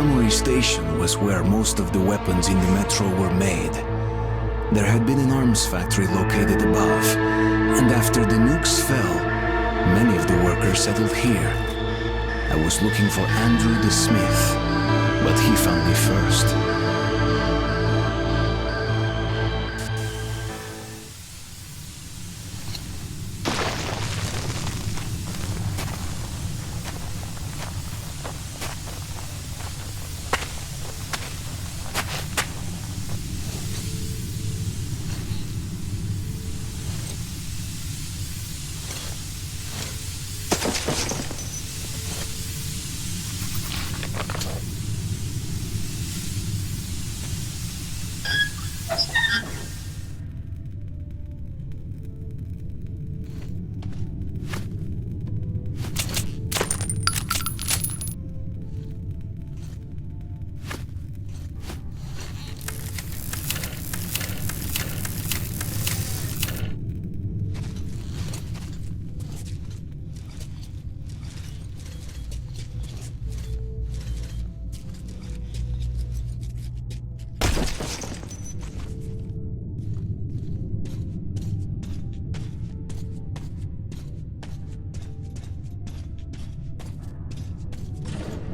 Armory station was where most of the weapons in the metro were made. There had been an arms factory located above, and after the nukes fell, many of the workers settled here. I was looking for Andrew the Smith, but he found me first.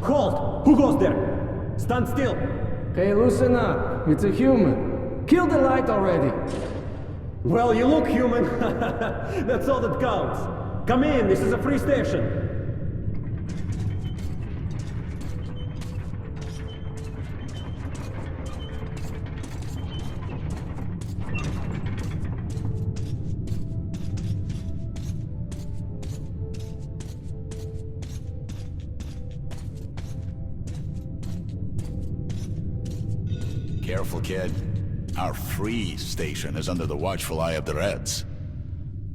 Halt! Who goes there? Stand still! Hey, loosen up. It's a human. Kill the light already. Well, you look human. That's all that counts. Come in, this is a free station. Careful, kid. Our free station is under the watchful eye of the Reds.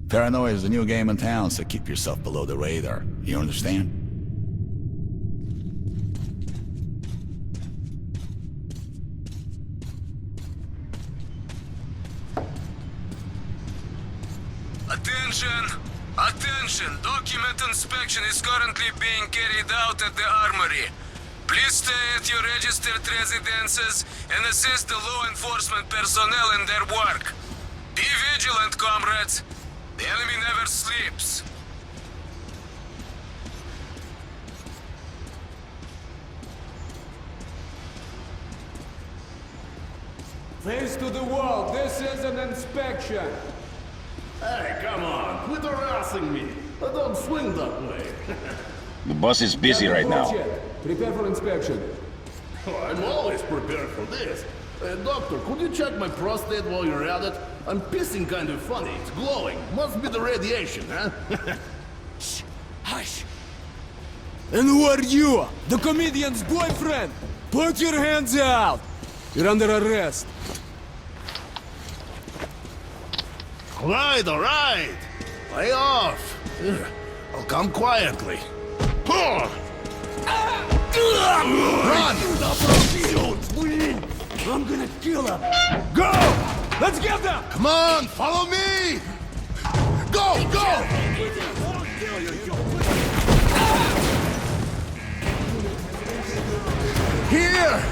Paranoia is the new game in town, so keep yourself below the radar. You understand? Attention! Attention! Document inspection is currently being carried out at the Armory. Please stay at your registered residences and assist the law enforcement personnel in their work. Be vigilant, comrades. The enemy never sleeps. Face to the wall. This is an inspection. Hey, come on. Quit harassing me. I don't swing that way. The boss is busy right now. Prepare for inspection. Oh, I'm always prepared for this. Doctor, could you check my prostate while you're at it? I'm pissing kind of funny. It's glowing. Must be the radiation, huh? Shh! Hush! And who are you? The comedian's boyfriend? Put your hands out! You're under arrest. All right. Lay off. I'll come quietly. Run! I'm gonna kill him! Go! Let's get them! Come on, follow me! Go! Here!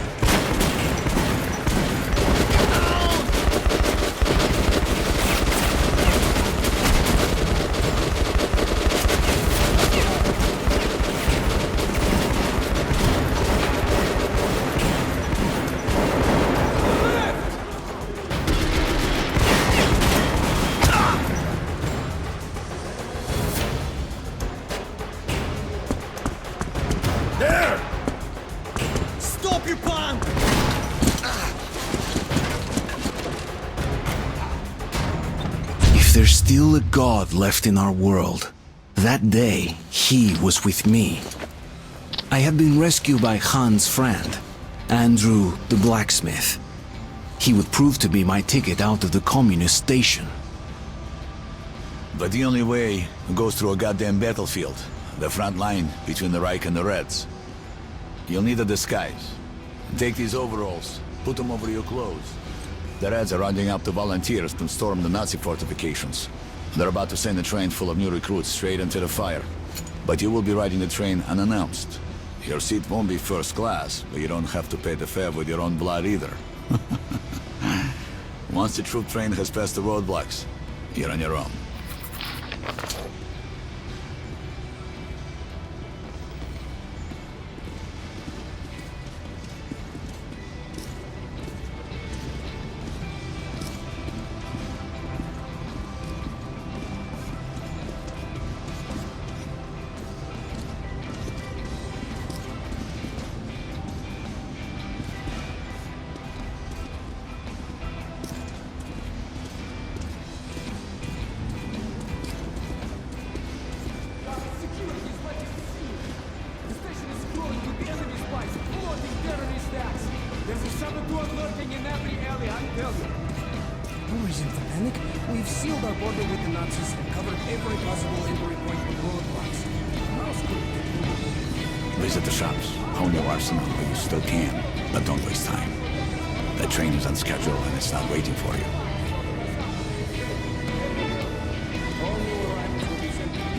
If there's still a god left in our world, that day he was with me. I had been rescued by Han's friend, Andrew the blacksmith. He would prove to be my ticket out of the communist station. But the only way goes through a goddamn battlefield. The front line between the Reich and the Reds. You'll need a disguise. Take these overalls, put them over your clothes. The Reds are rounding up the volunteers to storm the Nazi fortifications. They're about to send a train full of new recruits straight into the fire. But you will be riding the train unannounced. Your seat won't be first class, but you don't have to pay the fare with your own blood either. Once the troop train has passed the roadblocks, you're on your own. No reason for panic. We've sealed our border with the Nazis and covered every possible entry point with roadblocks. How else could we get through? Visit the shops, hone your arsenal where you still can, but don't waste time. The train is on schedule and it's not waiting for you.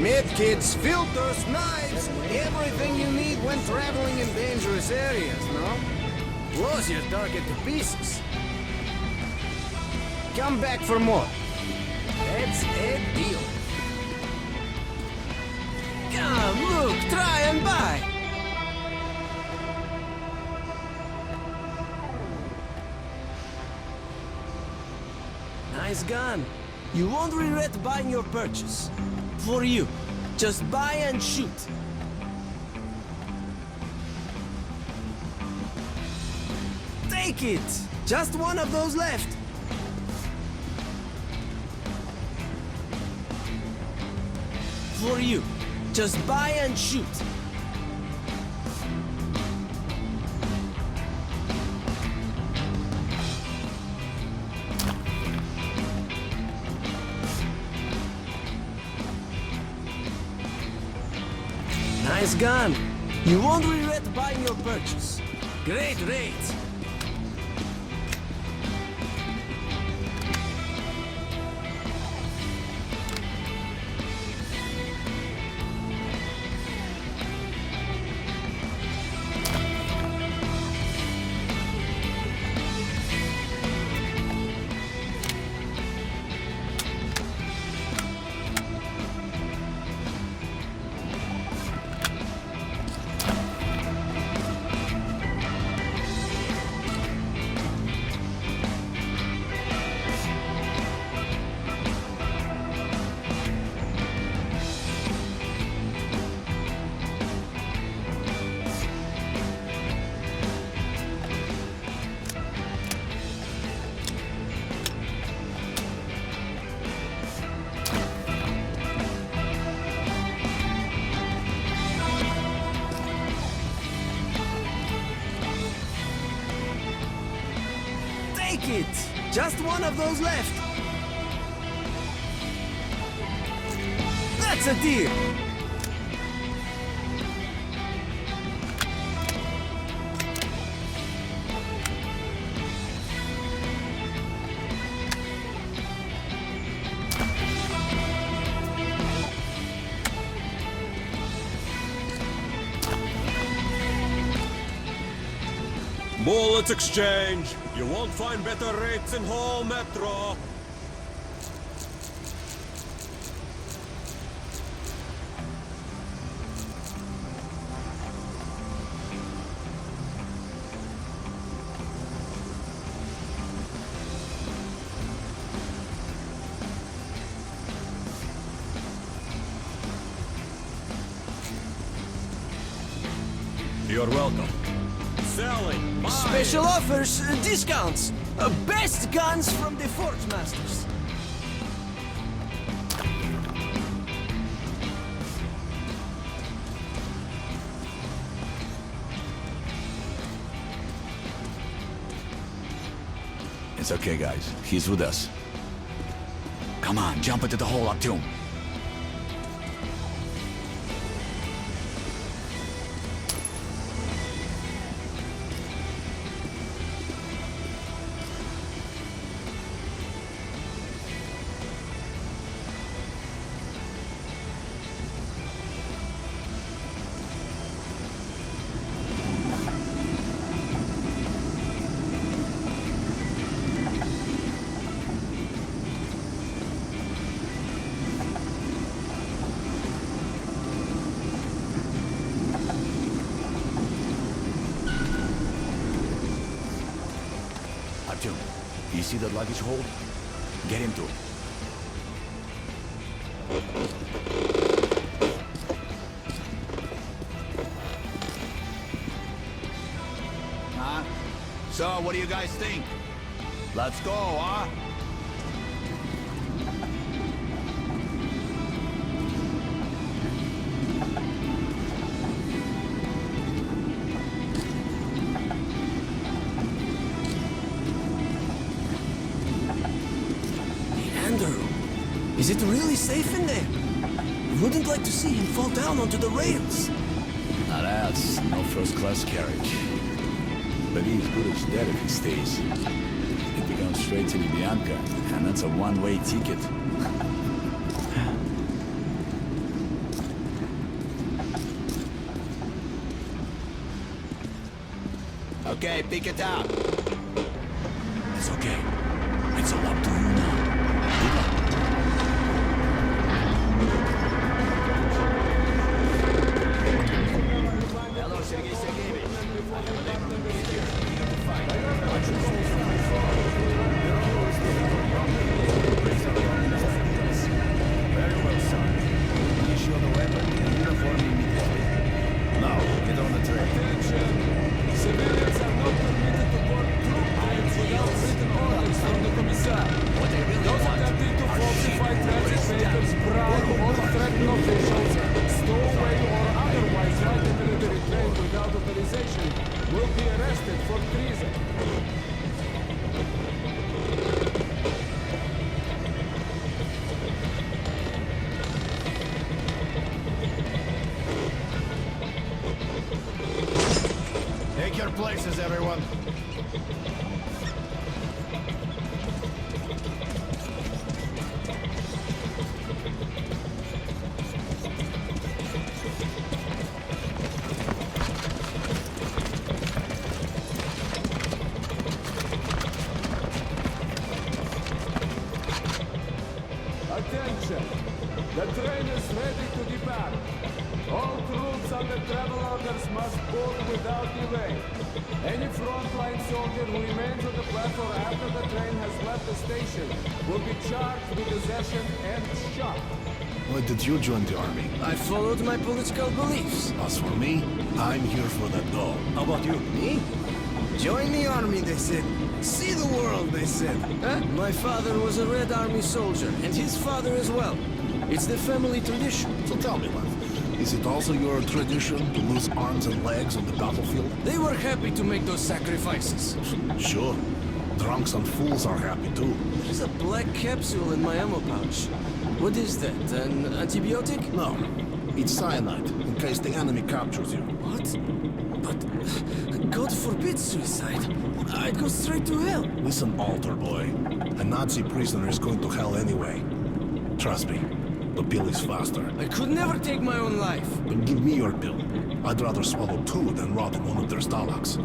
Medkits, filters, knives, everything you need when traveling in dangerous areas, no? Plus you're target to pieces. Come back for more. That's a deal. Come, look, try and buy. Nice gun. You won't regret buying your purchase. For you. Just buy and shoot. Take it! Just one of those left. For you. Just buy and shoot. Nice gun. You won't regret buying your purchase. Great rate. Take it! Just one of those left. That's a deal. Bullets exchange. You won't find better rates in whole metro. You're welcome. Selling. Buying. Special offers, discounts. Best guns from the Forge Masters. It's okay, guys. He's with us. Come on, jump into the hole, Artyom. You see that luggage hold? Get into it. Huh? So, what do you guys think? Let's go, huh? Is it really safe in there? I wouldn't like to see him fall down onto the rails. Now that's no first-class carriage. But he's good as dead if he stays. It becomes straight to Lubyanka, and that's a one-way ticket. Okay, pick it up. It's okay. It's all up to you now. Good luck. Take your places, everyone. Attention! The train is ready to depart. All troops under travel orders must board without delay. Any frontline soldier who remains on the platform after the train has left the station will be charged with desertion and shot. Why did you join the army? I followed my political beliefs. As for me, I'm here for the dough. How about you? Me? Join the army, they said. See the world, they said. Huh? My father was a Red Army soldier, and his father as well. It's the family tradition. So tell me, lad, is it also your tradition to lose arms and legs on the battlefield? They were happy to make those sacrifices. Sure. Drunks and fools are happy too. There's a black capsule in my ammo pouch. What is that, an antibiotic? No, it's cyanide, in case the enemy captures you. What? But God forbid suicide. I'd go straight to hell. Listen, altar boy. A Nazi prisoner is going to hell anyway. Trust me, the pill is faster. I could never take my own life. But give me your pill. I'd rather swallow two than rot in one of their stomachs.